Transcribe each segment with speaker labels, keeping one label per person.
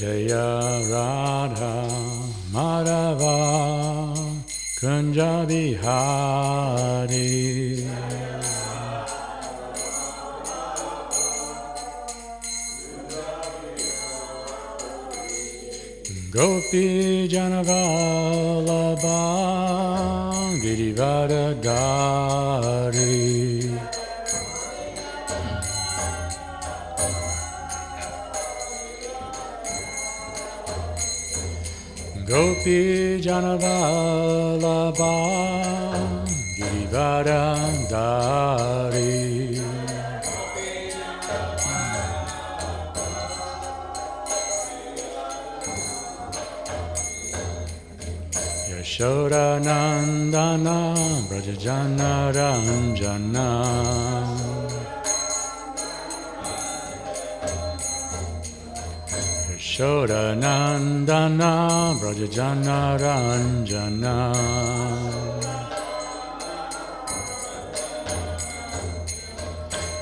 Speaker 1: Jaya Radha Madhava Kunja Bihari Gopi Janavalabha Girivardhari Gopi Janavalabha Girivardhari Yashoda Nandana Brajajana Ranjana Yashoda Nandana Brajajana Ranjana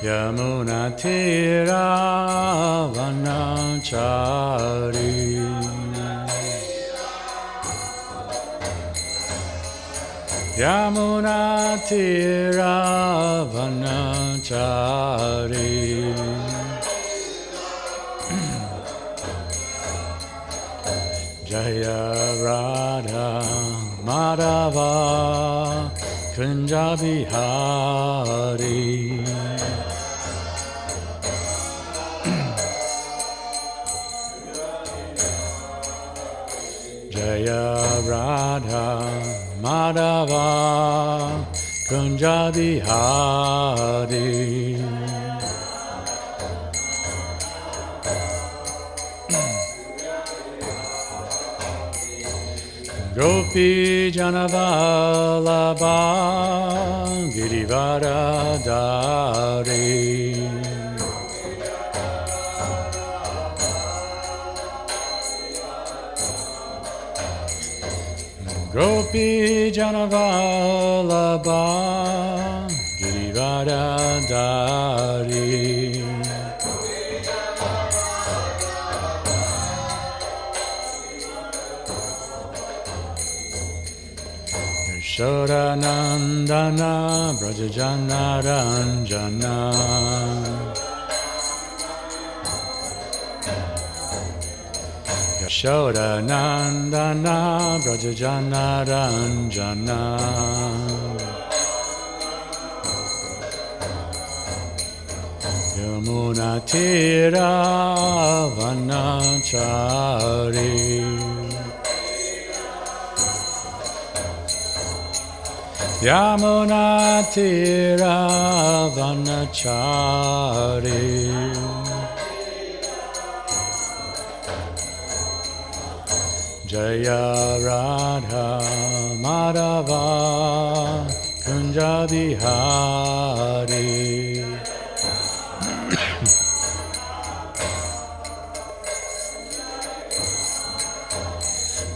Speaker 1: Yamuna Tira Vanachari Yamuna Tira Vanachari Jaya Radha Madhava Kunja Bihari Jaya Radha Madhava Kunja Bihari Gopi Janavalabha Girivardhari Gopi Janavalabha Girivardhari Yashoda Nandana Brajajana Ranjana Yashoda Nandana Brajajana Ranjana Yamuna Tira Vanachari Yamuna Tira Vanachari Jaya Radha Madhava Kunja Bihari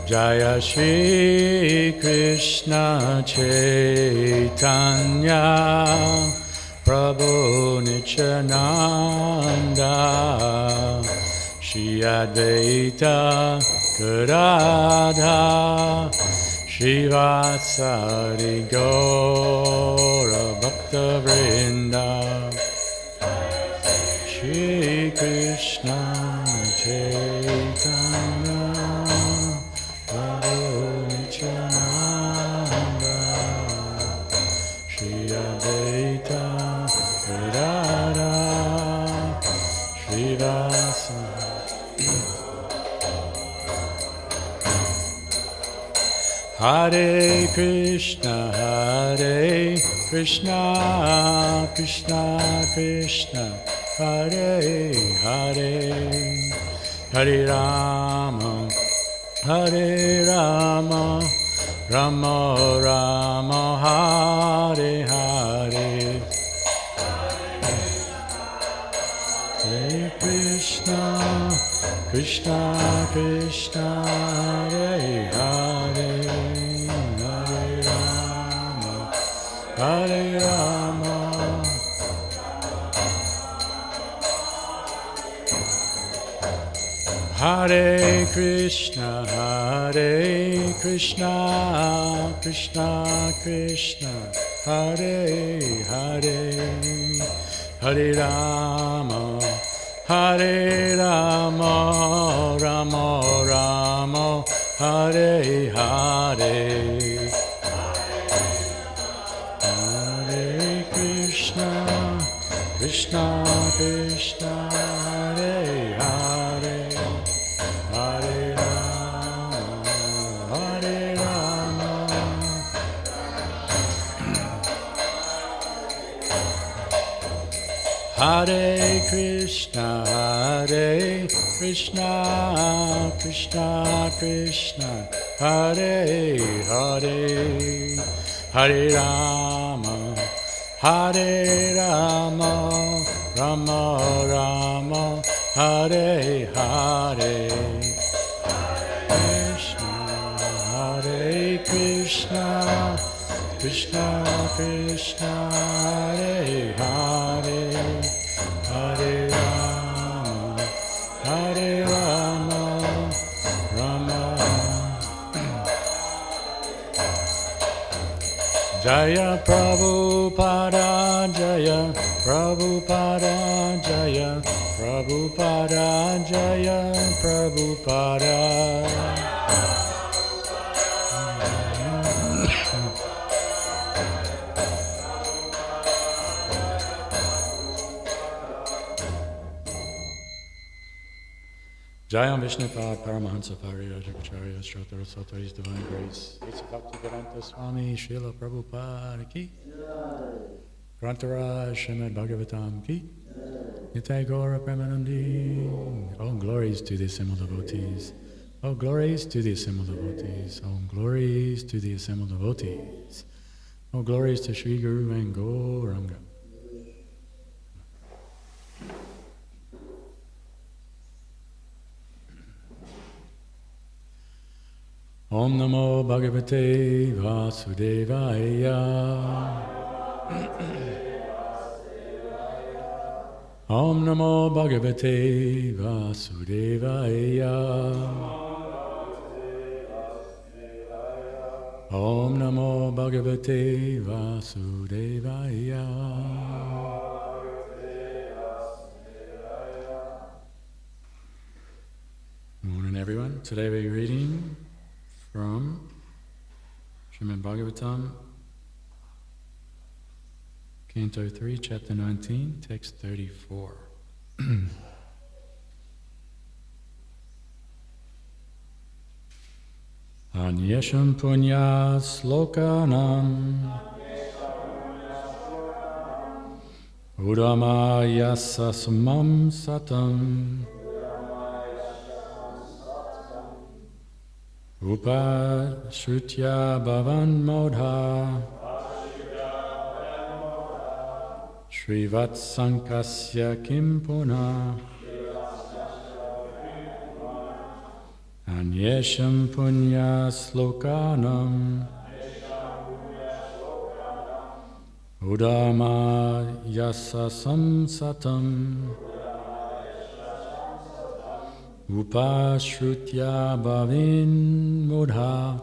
Speaker 1: Jaya Shri Krishna Chaitanya Prabhu Nityananda Shri Advaita Gadadha Shri Vatsari Gaura Bhakta Vrinda Shri Krishna Chaitanya Prabhu Nityananda Shri Advaita Gadadha Shri Vatsari Hare Krishna, Krishna Krishna, Hare Hare, Hare Rama, Rama Rama, Hare Hare. Hare Krishna, Krishna Krishna, Hare Hare, Hare Rama, Hare Rama. Hare Krishna, Krishna Krishna, Hare Hare, Hare Rama, Rama Rama, Hare Hare. Hare Krishna, Krishna Krishna, Hare Hare, Hare Rama, Hare Krishna, Krishna Krishna, Hare Hare, Hare Rama, Rama Rama, Hare Hare. Hare Krishna, Krishna Krishna, Hare Hare, Hare Rama, Rama. Jaya Prabhupada, Jaya Prabhupada, Jaya Prabhupada, Jaya Prabhupada. Jayam Vishnupad Paramahansa Pariyajacharya Shraddha Sota His Divine Grace Asa Bhaktivedanta Swami Srila Prabhupada Ki Grantaraj Srimad Bhagavatam Ki Nitai Gaura Premanandi. All glories to the assembled devotees. All glories to the assembled devotees. All glories to the assembled devotees. All glories to Sri Guru and Gauranga. Om Namo Bhagavate Vasudevaya. Om Namo Bhagavate Vasudevaya. Om Namo Bhagavate Vasudevaya. Good morning, everyone. Today we're reading from Srimad Bhagavatam, Canto 3, Chapter 19, Text 34. Anyesham punya slokanam Udamaya samam satam Upashrutya bhavan modha Srivatsankasya kim puna Anyesham punya slokanam Udama yasa samsatam Upashrutya bhavin modha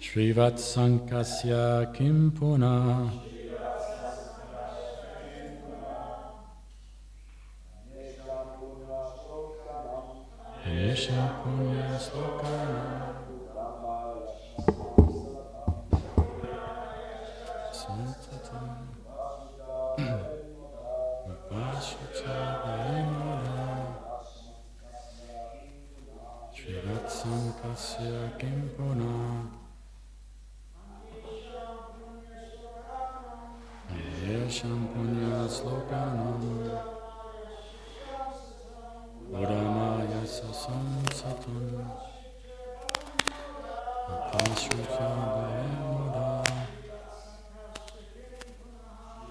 Speaker 1: Srivatsankasya kim puna. Yesha punya slokana Santatam Upashrutya bhavin modha Srivatsankasya kim puna. Yesham punya slokanam Udamaya sasam satam Upashrutya bhavin modha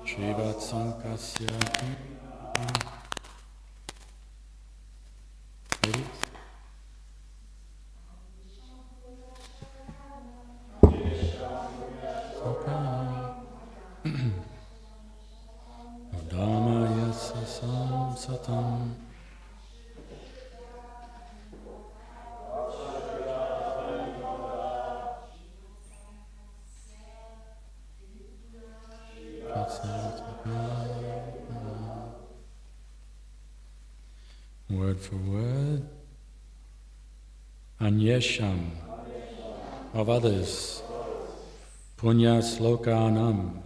Speaker 1: Srivatsankasya kim puna. Bhagavatam. Word for word. Anyesham, of others. Punya slokanam,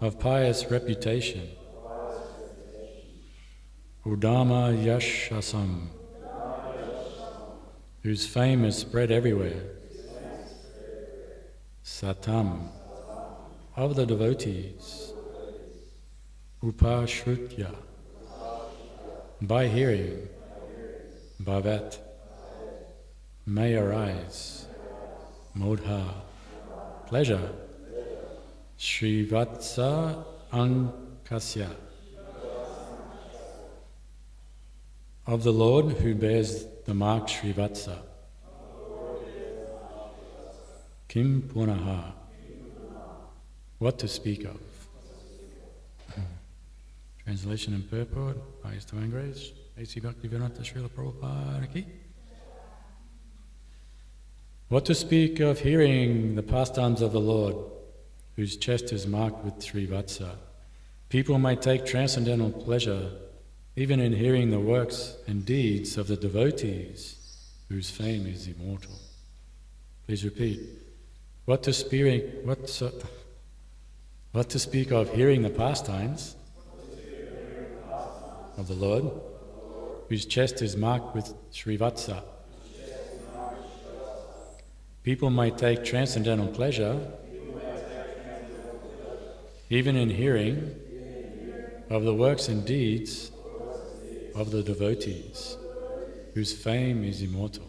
Speaker 1: of pious reputation. Udama yashasam, whose fame is spread everywhere. Satam, of the devotees. Upashrutya, by hearing. Bhavat, may arise. Modha, pleasure. Srivatsa ankasya, of the Lord who bears the mark Srivatsa. Kim punaha, what to speak of. Translation and purport by His Divine Grace, A.C. Bhaktivedanta Srila Prabhupada Ki. What to speak of hearing the pastimes of the Lord, whose chest is marked with Srivatsa. People may take transcendental pleasure even in hearing the works and deeds of the devotees, whose fame is immortal. Please repeat. What to speak of hearing the pastimes of the Lord, whose chest is marked with Srivatsa. People may take transcendental pleasure even in hearing of the works and deeds of the devotees, whose fame is immortal.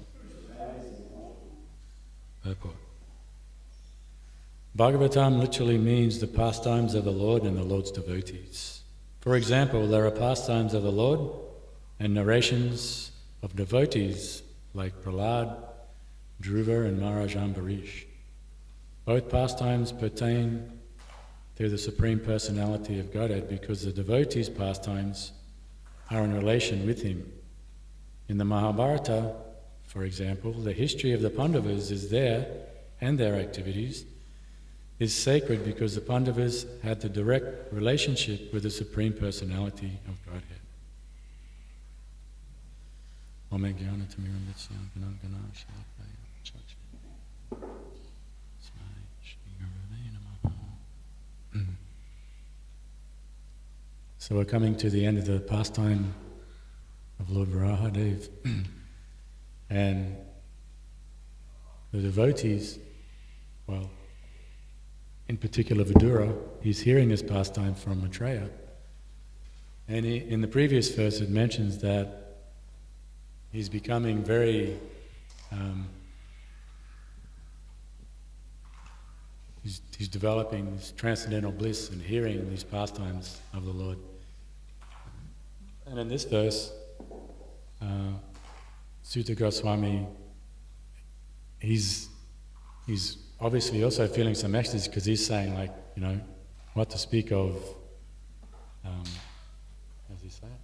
Speaker 1: Purport. Bhagavatam literally means the pastimes of the Lord and the Lord's devotees. For example, there are pastimes of the Lord and narrations of devotees like Prahlad, Dhruva and Maharaj Ambarish. Both pastimes pertain to the Supreme Personality of Godhead because the devotees' pastimes are in relation with Him. In the Mahabharata, for example, the history of the Pandavas is there, and their activities is sacred because the Pandavas had the direct relationship with the Supreme Personality of Godhead. So we're coming to the end of the pastime of Lord Varahadev. And the devotees, well, in particular Vidura, he's hearing this pastime from Maitreya. And in the previous verse it mentions that he's becoming very, he's developing this transcendental bliss and hearing these pastimes of the Lord. And in this verse, Sutta Goswami, he's obviously also feeling some ecstasy because he's saying, like, you know, what to speak of, how does he say it?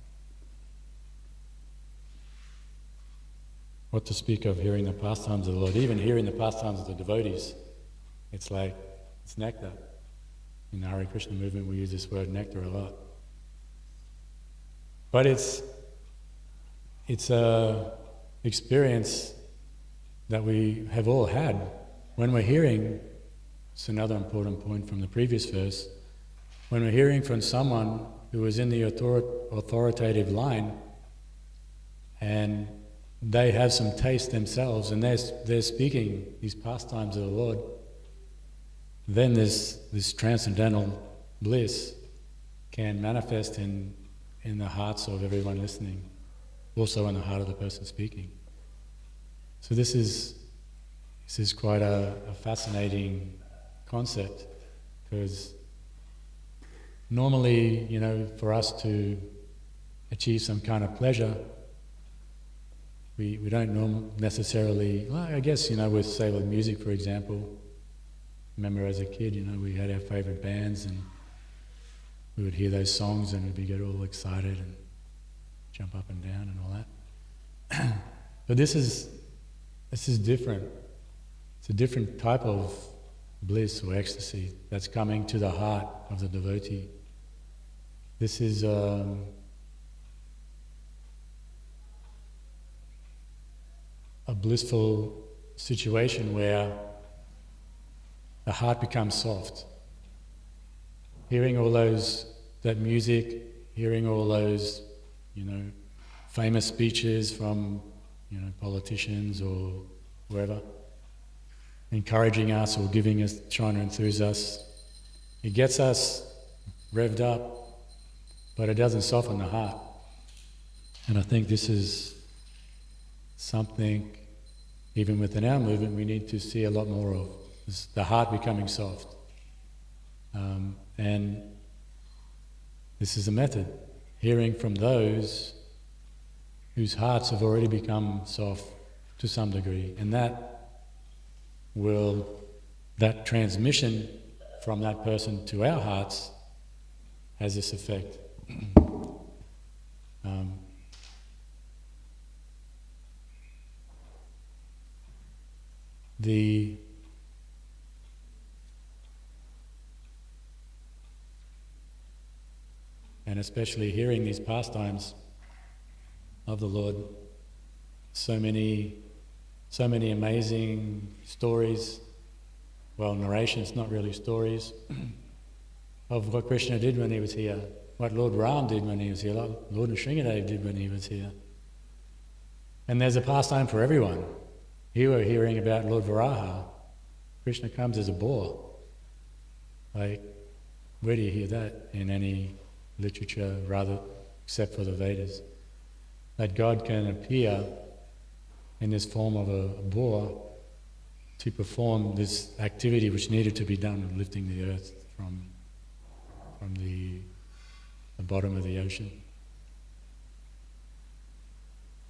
Speaker 1: What to speak of hearing the pastimes of the Lord, even hearing the pastimes of the devotees. It's like, it's nectar. In the Hare Krishna movement we use this word nectar a lot. But it's a experience that we have all had. When we're hearing, it's another important point from the previous verse, when we're hearing from someone who is in the authoritative line and they have some taste themselves and they're speaking these pastimes of the Lord, then this transcendental bliss can manifest in the hearts of everyone listening, also in the heart of the person speaking. So this is quite a fascinating concept, because normally, you know, for us to achieve some kind of pleasure, we don't necessarily, well, I guess, you know, with music, for example. Remember as a kid, you know, we had our favourite bands, and we would hear those songs and we'd get all excited and jump up and down and all that. But this is different. It's a different type of bliss or ecstasy that's coming to the heart of the devotee. This is a blissful situation where the heart becomes soft. Hearing all that music, hearing all those, famous speeches from, politicians or whoever, encouraging us or giving us, trying to enthuse us, it gets us revved up, but it doesn't soften the heart. And I think this is something, even within our movement, we need to see a lot more of, is the heart becoming soft. And this is a method, hearing from those whose hearts have already become soft to some degree, and that transmission from that person to our hearts has this effect. And especially hearing these pastimes of the Lord, so many amazing stories, narrations, not really stories, of what Krishna did when he was here, what Lord Ram did when he was here, what Lord Nrsingadev did when he was here. And there's a pastime for everyone. Here we're hearing about Lord Varaha. Krishna comes as a boar. Where do you hear that in any literature, rather, except for the Vedas? That God can appear in this form of a boar to perform this activity which needed to be done of lifting the earth from the bottom of the ocean.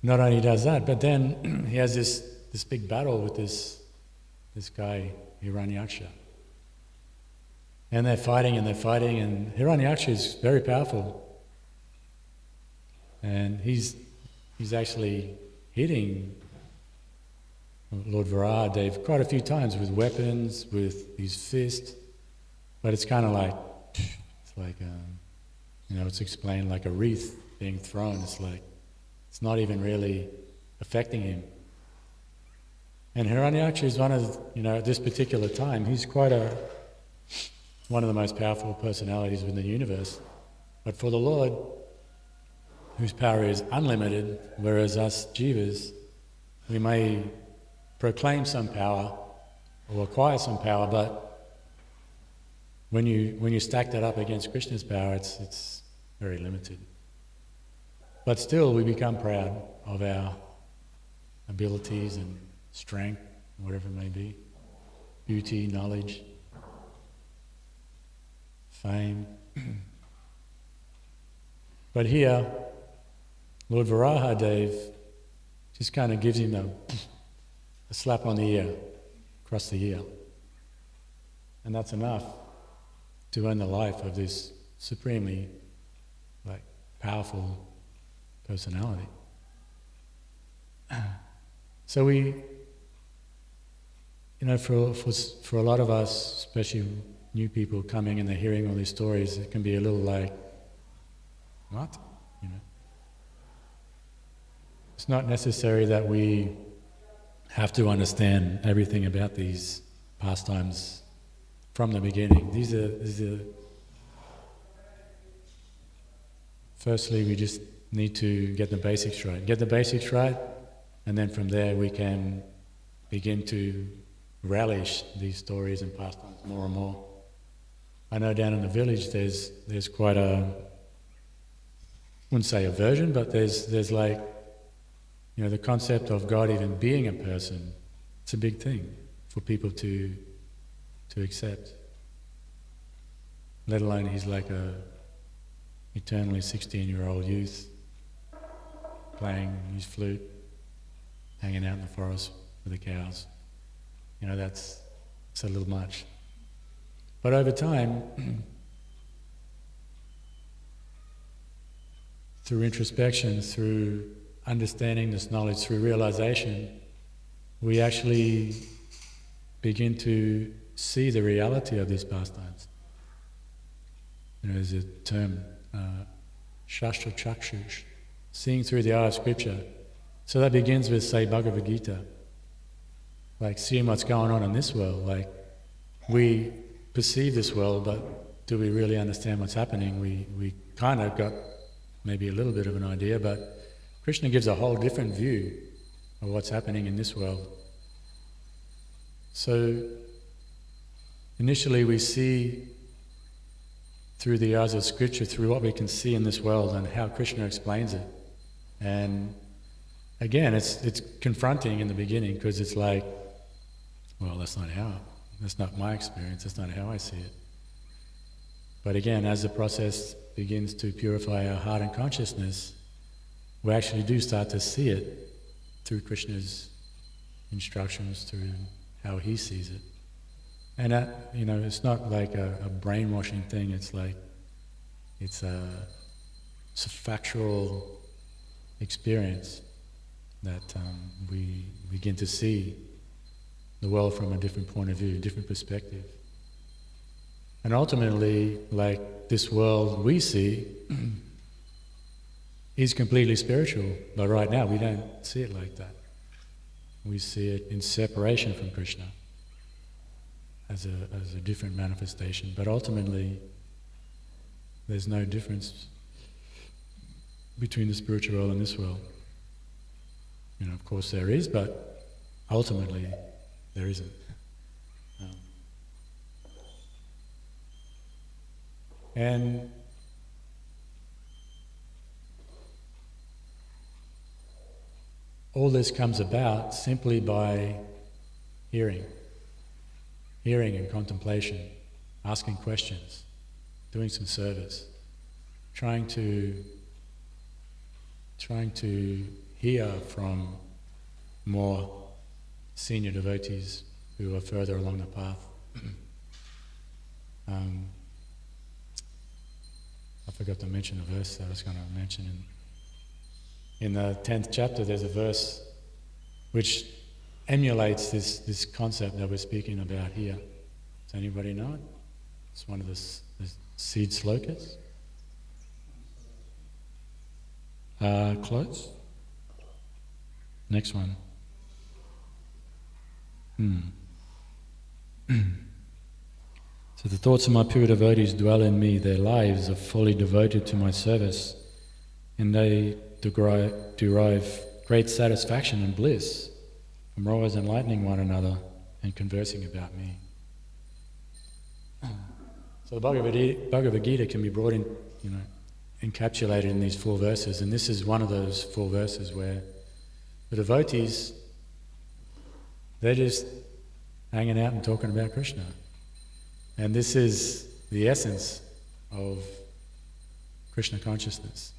Speaker 1: Not only does that, but then he has this big battle with this guy, Hiranyaksha. And they're fighting, and Hiranyaksha is very powerful. And he's actually hitting Lord Varahadev quite a few times with weapons, with his fist, but it's kind of like, it's explained like a wreath being thrown. It's not even really affecting him. And Hiranyaksha is one of, at this particular time, he's quite one of the most powerful personalities in the universe. But for the Lord, whose power is unlimited, whereas us jivas, we may proclaim some power or acquire some power, but when you stack that up against Krishna's power, it's very limited. But still, we become proud of our abilities and strength, whatever it may be, beauty, knowledge, fame. But here, Lord Varahadev just kind of gives him a slap on the ear, across the ear. And that's enough to earn the life of this supremely powerful personality. So we, for a lot of us, especially new people coming and they're hearing all these stories, it can be a little like, what? It's not necessary that we have to understand everything about these pastimes from the beginning. These are firstly, we just need to get the basics right. Get the basics right, and then from there we can begin to relish these stories and pastimes more and more. I know down in the village there's quite I wouldn't say aversion, but there's the concept of God even being a person. It's a big thing for people to accept. Let alone he's like a eternally 16-year-old youth playing his flute, hanging out in the forest with the cows. It's a little much. But over time, through introspection, through understanding this knowledge, through realization, we actually begin to see the reality of these pastimes. There's a term, Shastra Chakshush, seeing through the eye of scripture. So that begins with, say, Bhagavad Gita. Like seeing what's going on in this world. Like we perceive this world, but do we really understand what's happening? We kind of got maybe a little bit of an idea, but Krishna gives a whole different view of what's happening in this world. So initially we see through the eyes of scripture, through what we can see in this world and how Krishna explains it. And again, it's confronting in the beginning because it's like, well, that's not my experience, that's not how I see it. But again, as the process begins to purify our heart and consciousness, we actually do start to see it through Krishna's instructions, through how he sees it. And that, it's not like a brainwashing thing, it's like, it's a factual experience that we begin to see the world from a different point of view, a different perspective. And ultimately, like this world we see is completely spiritual, but right now we don't see it like that. We see it in separation from Krishna as a different manifestation, but ultimately there's no difference between the spiritual world and this world. Of course there is, but ultimately there isn't. And all this comes about simply by hearing and contemplation, asking questions, doing some service, trying to hear from more senior devotees who are further along the path. I forgot to mention a verse that I was going to mention. In the 10th chapter there's a verse which emulates this concept that we're speaking about here. Does anybody know it? It's one of the seed slokas. Close? Next one. So the thoughts of my pure devotees dwell in me, their lives are fully devoted to my service, and they derive great satisfaction and bliss from always enlightening one another and conversing about me. So the Bhagavad Gita can be brought in, encapsulated in these 4 verses, and this is one of those 4 verses where the devotees, they're just hanging out and talking about Krishna. And this is the essence of Krishna consciousness.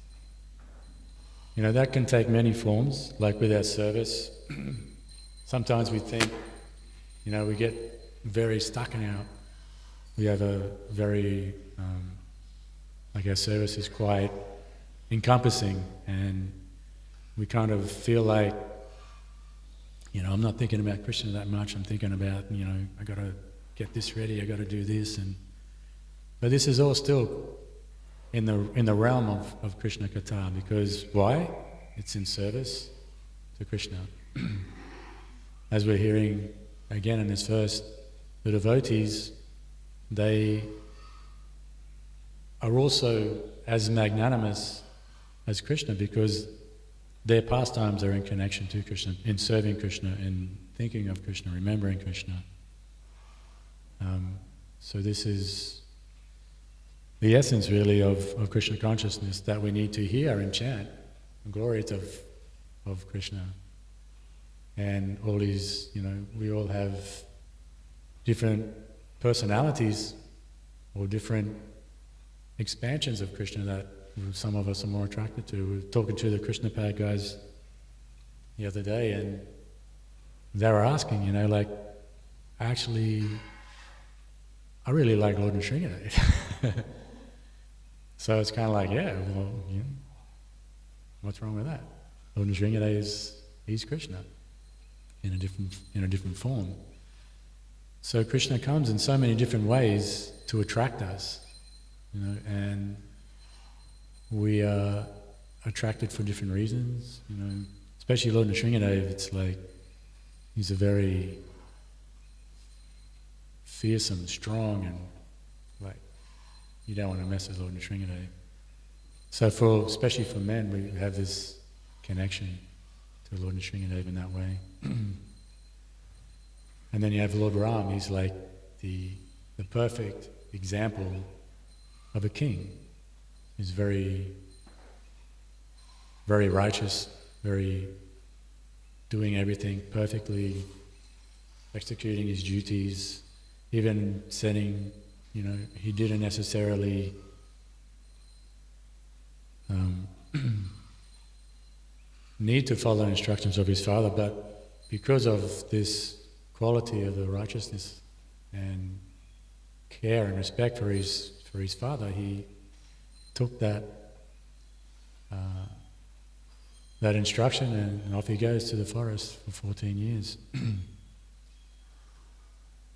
Speaker 1: That can take many forms, like with our service. Sometimes we think, we get very stuck in we have a very, our service is quite encompassing, and we kind of feel like, I'm not thinking about Krishna that much, I'm thinking about, I got to get this ready, I got to do this, but this is all still in the realm of Krishna Katha, because why? It's in service to Krishna. As we're hearing again in this verse, the devotees, they are also as magnanimous as Krishna because their pastimes are in connection to Krishna, in serving Krishna, in thinking of Krishna, remembering Krishna. So this is the essence really of Krishna consciousness that we need to hear and chant the glories of Krishna. And all these, we all have different personalities or different expansions of Krishna that some of us are more attracted to. We were talking to the Krishna Pad guys the other day, and they were asking, I really like Lord Nrsimha. So it's kind of like, What's wrong with that? Lord Nrsimhadev is Krishna in a different form. So Krishna comes in so many different ways to attract us, and we are attracted for different reasons, Especially Lord Nrsimhadev, it's like he's a very fearsome, strong, and like you don't want to mess with Lord Nrsimhadev. So especially for men, we have this connection to Lord Nrsimhadev in that way. And then you have Lord Ram, he's like the perfect example of a king. He's very, very righteous, very doing everything perfectly, executing his duties, even setting, he didn't necessarily need to follow instructions of his father, but because of this quality of the righteousness and care and respect for his father, he took that instruction and off he goes to the forest for 14 years.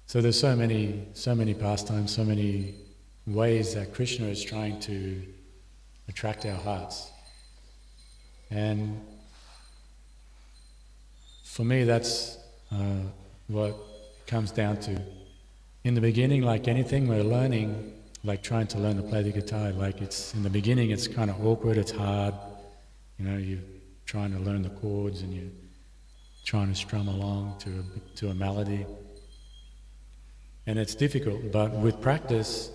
Speaker 1: So there's so many pastimes, so many ways that Krishna is trying to attract our hearts. And for me, that's what it comes down to. In the beginning, like anything, we're learning, like trying to learn to play the guitar. Like in the beginning, it's kind of awkward, it's hard. You're trying to learn the chords and you're trying to strum along to a melody. And it's difficult, but with practice,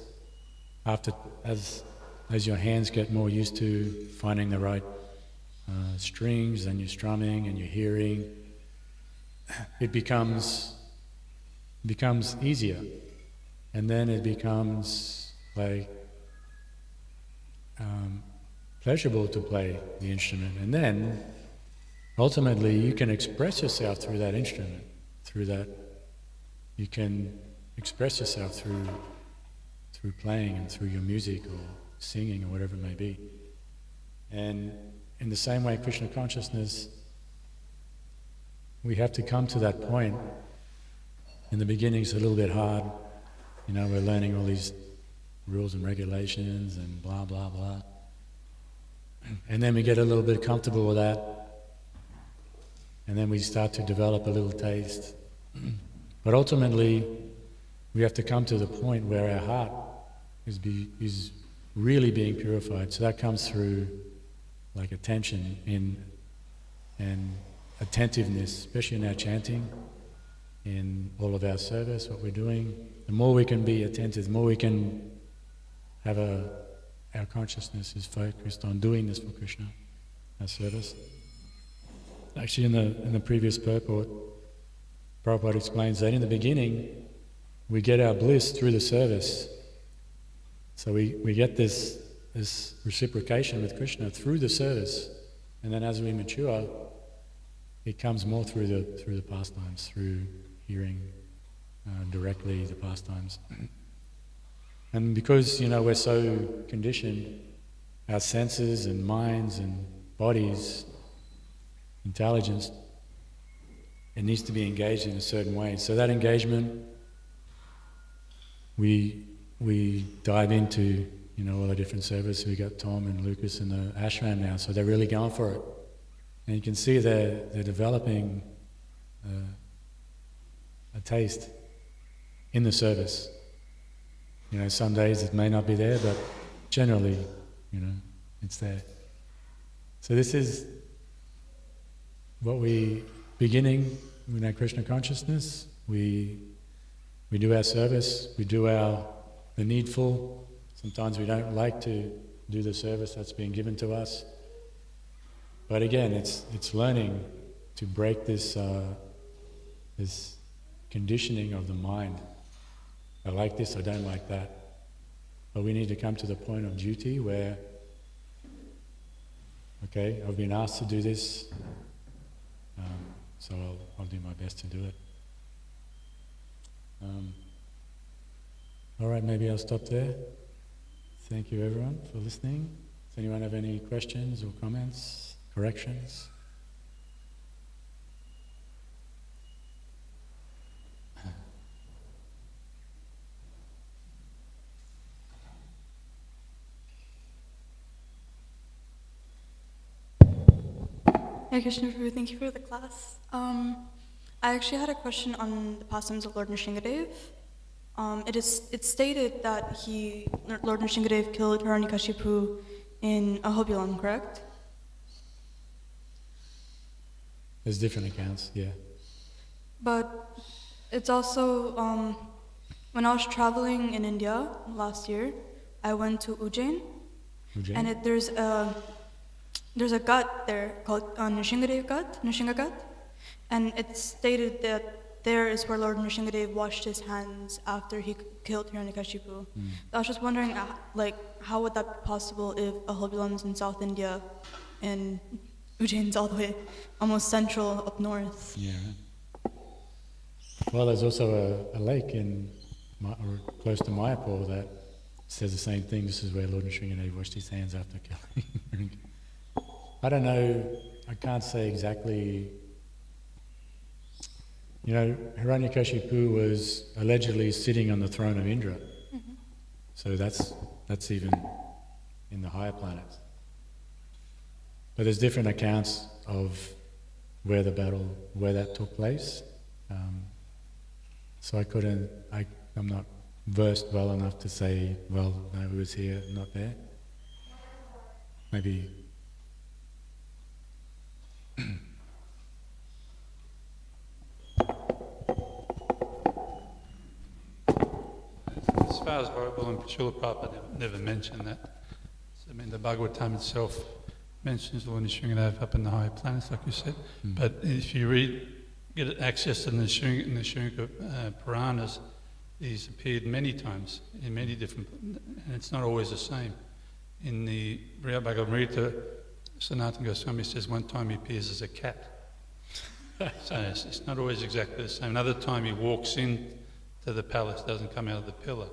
Speaker 1: as your hands get more used to finding the right strings and your strumming and your hearing, it becomes easier, and then it becomes like pleasurable to play the instrument, and then ultimately you can express yourself through that instrument. You can express yourself through playing and through your music or singing or whatever it may be. And in the same way, Krishna consciousness, we have to come to that point. In the beginning it's a little bit hard, we're learning all these rules and regulations and blah blah blah. And then we get a little bit comfortable with that, and then we start to develop a little taste. But ultimately we have to come to the point where our heart is really being purified. So that comes through like attention and attentiveness, especially in our chanting, in all of our service, what we're doing. The more we can be attentive, the more we can have our consciousness is focused on doing this for Krishna, our service. Actually, in the previous purport, Prabhupada explains that in the beginning, we get our bliss through the service. So we get this reciprocation with Krishna through the service, and then as we mature, it comes more through the pastimes, through hearing directly the pastimes. And because we're so conditioned, our senses and minds and bodies, intelligence, it needs to be engaged in a certain way. So that engagement, we dive into all the different services. We got Tom and Lucas in the ashram now, so they're really going for it. And you can see they're developing a taste in the service. Some days it may not be there, but generally, it's there. So this is what we beginning with our Krishna consciousness. We do our service, we do the needful. Sometimes we don't like to do the service that's being given to us. But again, it's learning to break this conditioning of the mind. I like this, I don't like that. But we need to come to the point of duty where, okay, I've been asked to do this, so I'll do my best to do it. All right, maybe I'll stop there. Thank you everyone for listening. Does anyone have any questions or comments? corrections?
Speaker 2: Hare Krishna Prabhu, thank you for the class. I actually had a question on the pastimes of Lord Nrsingadev. It's stated that Lord Nrsingadev killed Hiranyakashipu in Ahobilam, correct?
Speaker 1: There's different accounts, yeah.
Speaker 2: But it's also, when I was traveling in India last year, I went to Ujjain, and there's a gut there called Nrsingadev Gut, Nrsinga Gut, and it's stated that there is where Lord Nrsingadev washed his hands after he killed Hiranyakashipu. I was just wondering, how would that be possible if Ahobilam's in South India and Ujjain's all the way almost central up north?
Speaker 1: Yeah. Well, there's also a lake close to Mayapur that says the same thing. This is where Lord Nrsingadev washed his hands after killing. I don't know, I can't say exactly. You know, Hiranyakashipu was allegedly sitting on the throne of Indra. Mm-hmm. So that's even in the higher planets. But there's different accounts of where that took place. So I'm not versed well enough to say, well, no, it was here, not there. Maybe.
Speaker 3: As far as Bible and Srila Prabhupada never mentioned that. So, I mean, the Bhagavatam itself mentions Lord Nrsingadev up in the higher planets, like you said. But if you get access to the Nrsinga Puranas, he's appeared many times in many different, and it's not always the same. In the Bhagavad-gita, Sanatana Goswami says one time he appears as a cat. So it's not always exactly the same. Another time he walks in to the palace, doesn't come out of the pillar.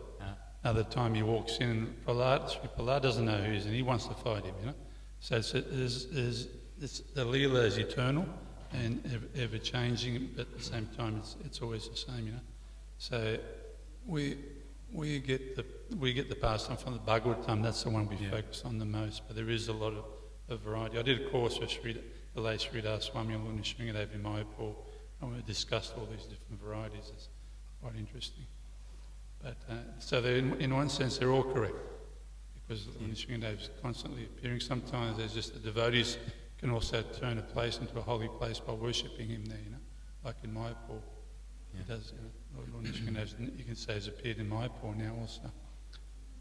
Speaker 3: Another time he walks in and Sri Prahlad doesn't know who he is and he wants to fight him, you know. So it's the Leela is eternal and ever changing, but at the same time it's always the same, you know. So we get the pastime from the Bhagavatam. That's the one we focus on the most, but there is a lot of variety. I did a course with the late Sridhar Swami and Lord Nrsingadev in Mayapur, and we discussed all these different varieties. It's quite interesting. But so in one sense they're all correct, because Lord Nrsingadev is constantly appearing. Sometimes there's just the devotees can also turn a place into a holy place by worshipping him there, you know, like in Mayapur. Yeah. He does, you know, Lord Nrsingadev, you can say, has appeared in Mayapur now also.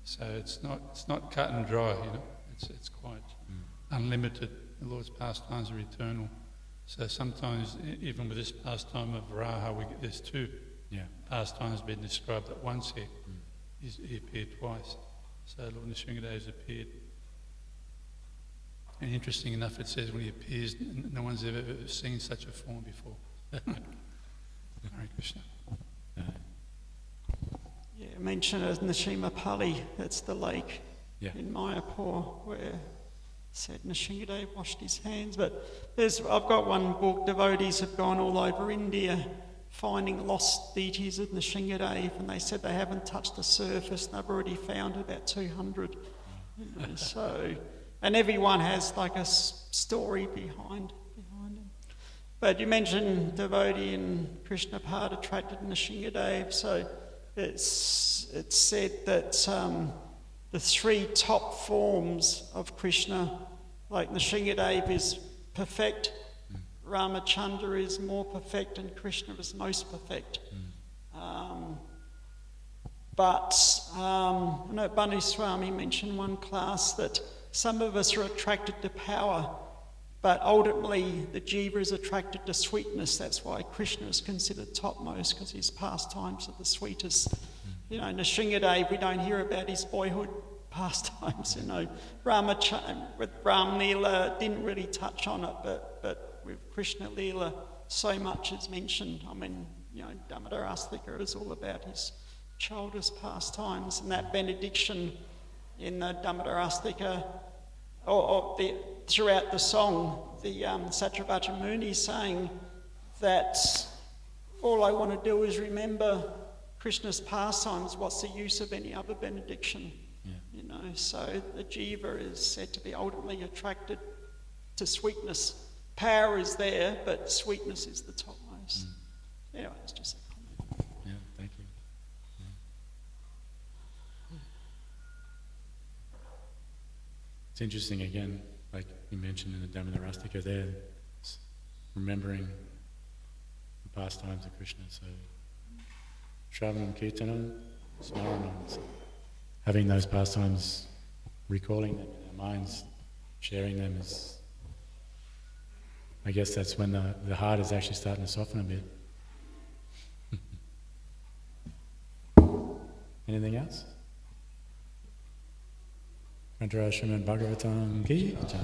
Speaker 3: So it's not cut and dry, you know. It's quite unlimited. The Lord's pastimes are eternal. So sometimes, even with this pastime of Varaha, there's two pastimes being described at once here. He appeared twice. So Lord Nrsingadev has appeared. And interesting enough, it says when he appears, no one's ever seen such a form before. Hare Krishna.
Speaker 4: Yeah, mention of Nishimapalli, that's the lake in Mayapur where said Nrsingadev washed his hands. But I've got one book, devotees have gone all over India finding lost deities of Nrsingadev, and they said they haven't touched the surface, and they've already found about 200. So, and everyone has like a story behind him. But you mentioned devotee and Krishna Pad attracted Nrsingadev, so it's said that the three top forms of Krishna, like Nrsingadev is perfect, Ramachandra is more perfect, and Krishna is most perfect. But I know Banu Swami mentioned one class that some of us are attracted to power, but ultimately the jiva is attracted to sweetness. That's why Krishna is considered topmost, because his pastimes are the sweetest. You know, Nrsingadev, we don't hear about his boyhood pastimes. You know, with Ram Leela didn't really touch on it, but with Krishna Leela, so much is mentioned. I mean, you know, Damodar Astika is all about his childish pastimes, and that benediction in the Damodar Astika, throughout the song, the Satyavata Muni saying that all I want to do is remember Krishna's pastimes. What's the use of any other benediction?
Speaker 1: Yeah.
Speaker 4: You know, so the jiva is said to be ultimately attracted to sweetness. Power is there, but sweetness is the topmost. Anyway, it's just a comment.
Speaker 1: Yeah, thank you. Yeah. It's interesting again, like you mentioned in the Dhammadarastika there, it's remembering the pastimes of Krishna. So, Shravanam Kirtanam, Smaranam. So having those pastimes, recalling them in our minds, sharing them is, I guess that's when the heart is actually starting to soften a bit. Anything else? Srimad Bhagavatam Ki Jai.